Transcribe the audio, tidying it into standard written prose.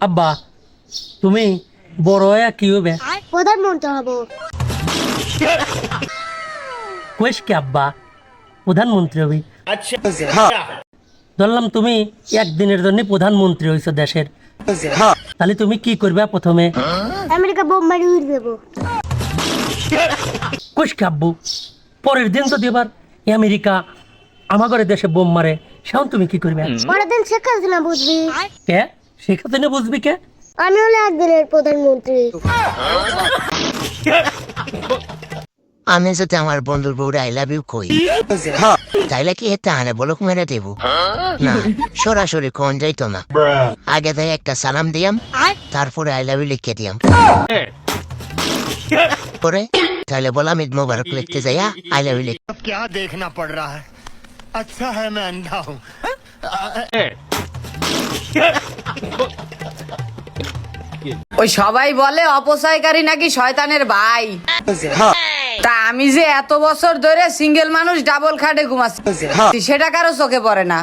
আব্বা তুমি বড় হয়ে কি হবে? প্রধানমন্ত্রী হব। কইস কি আব্বা প্রধানমন্ত্রী হবি? ধরলাম তুমি একদিনের জন্য প্রধানমন্ত্রী হইছো দেশের, তাহলে তুমি কি করবে প্রথমে? আমেরিকা বোম্বাই উড় দেব। কইস কি আব্বু পরের দিন যদি এবার আমেরিকা আমাগরে দেশে বোম মারে, সেখন তুমি কি করবে? পরের দিন শেখ হাসিনা বুঝবি। কে শেখ হাসিনা বুঝবি কে? আমি হলে একদিনের প্রধানমন্ত্রী। আমি যদি আমার বন্ধুর বউরে আই লাভ ইউ কই, তাইলে কি এটা আনে বলক মেরে দেব? না, সরাসরি কোন যাইতো না। আগে তাই একটা সালাম দিয়াম, তারপরে আই লাভ ইউ লিখে দিয়াম। পরে তাহলে বললাম ঈদ মোবারক লিখতে যাইয়া আই লাভ ইউ লিখ। क्या देखना पड़ रहा है? अच्छा है मैं अंधा हूँ। ওই সবাই বলে অপচয়কারী নাকি শয়তানের ভাই। তা আমি যে এত বছর ধরে সিঙ্গেল মানুষ ডাবল খাটে ঘুমাচ্ছি, সেটা কারো চোখে পড়ে না।